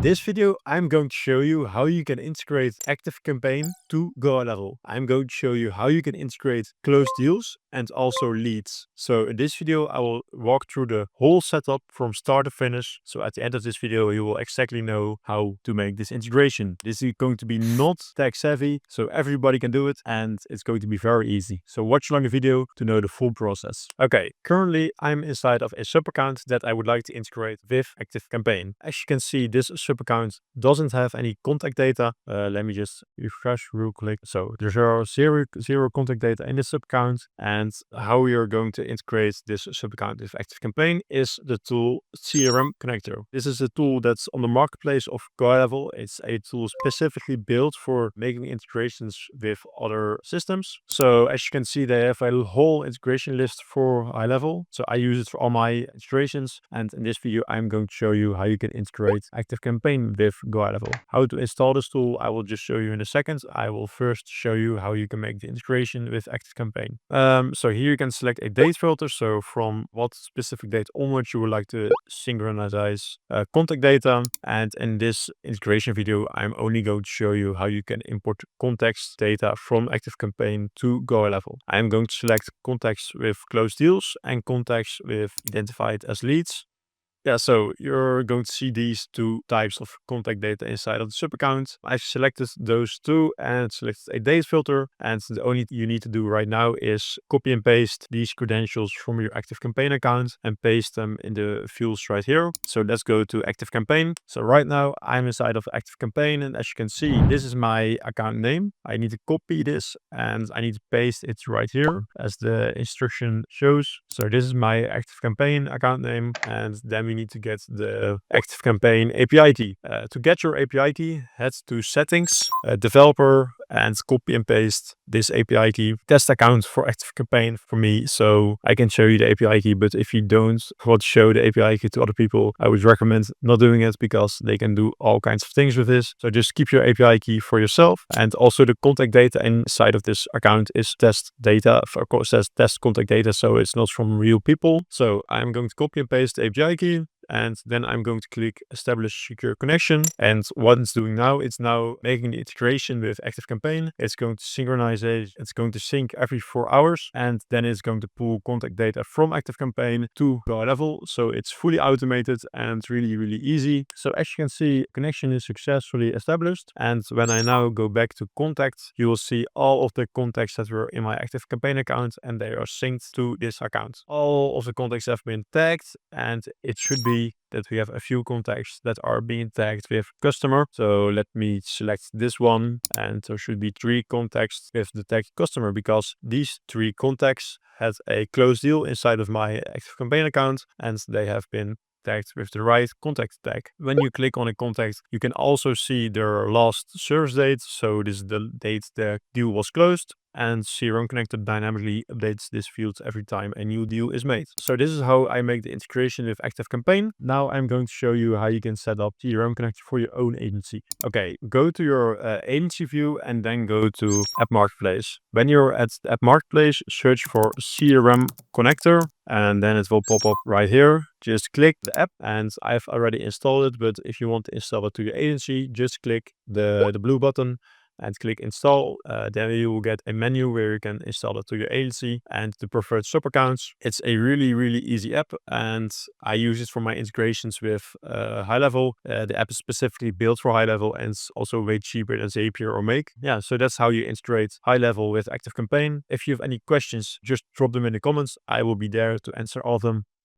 This video, I'm going to show you how you can integrate ActiveCampaign to GoHighLevel. I'm going to show you how you can integrate closed deals and also leads. So in this video, I will walk through the whole setup from start to finish. So at the end of this video, you will exactly know how to make this integration. This is going to be not tech savvy, so everybody can do it, and it's going to be very easy. So watch along the video to know the full process. Okay, currently I'm inside of a sub account that I would like to integrate with ActiveCampaign. As you can see, this sub account doesn't have any contact data. Let me just refresh real quick. So there's zero contact data in this sub account, and how we are going to integrate this sub account with ActiveCampaign is the tool CRM Connector. This is a tool that's on the marketplace of GoHighLevel. It's a tool specifically built for making integrations with other systems. So as you can see, they have a whole integration list for HighLevel. So I use it for all my integrations, and in this video I'm going to show you how you can integrate ActiveCampaign with GoHighLevel. How to install this tool I will just show you in a second. I will first show you how you can make the integration with ActiveCampaign. So here you can select a date filter. So from what specific date onwards you would like to synchronize contact data. And in this integration video, I'm only going to show you how you can import context data from ActiveCampaign to GoHighLevel. I'm going to select contacts with closed deals and contacts with identified as leads. Yeah, so you're going to see these two types of contact data inside of the sub account. I've selected those two and selected a date filter. And the only thing you need to do right now is copy and paste these credentials from your ActiveCampaign account and paste them in the fields right here. So let's go to ActiveCampaign. So right now I'm inside of ActiveCampaign, and as you can see, this is my account name. I need to copy this and I need to paste it right here as the instruction shows. So this is my ActiveCampaign account name, and then we need to get the ActiveCampaign API key. To get your API key, head to settings, developer, and copy and paste this API key. Test account for ActiveCampaign for me, so I can show you the API key, but if you don't want to show the API key to other people, I would recommend not doing it because they can do all kinds of things with this. So just keep your API key for yourself. And also the contact data inside of this account is test data. Of course, says test contact data, so it's not from real people. So I'm going to copy and paste the API key, and then I'm going to click establish secure connection. And what it's doing now, it's now making the integration with ActiveCampaign. It's going to synchronize it. It's going to sync every 4 hours, and then it's going to pull contact data from ActiveCampaign to GoHighLevel. So it's fully automated and really easy. So as you can see, connection is successfully established. And when I now go back to contacts, you will see all of the contacts that were in my ActiveCampaign account, and they are synced to this account. All of the contacts have been tagged, and it should be that we have a few contacts that are being tagged with customer. So let me select this one, and there should be 3 contacts with the tagged customer because these 3 contacts had a closed deal inside of my ActiveCampaign account, and they have been tagged with the right contact tag. When you click on a contact, you can also see their last service date. So this is the date the deal was closed, and CRM Connector dynamically updates this field every time a new deal is made. So this is how I make the integration with ActiveCampaign. Now I'm going to show you how you can set up CRM Connector for your own agency. Okay, go to your agency view and then go to App Marketplace. When you're at the App Marketplace, search for CRM Connector, and then it will pop up right here. Just click the app, and I've already installed it, but if you want to install it to your agency, just click the blue button and click install. Then you will get a menu where you can install it to your agency and the preferred sub accounts. It's a really easy app, and I use it for my integrations with HighLevel. The app is specifically built for HighLevel, and it's also way cheaper than Zapier or Make. Yeah, so that's how you integrate HighLevel with ActiveCampaign. If you have any questions, just drop them in the comments. I will be there to answer all of them.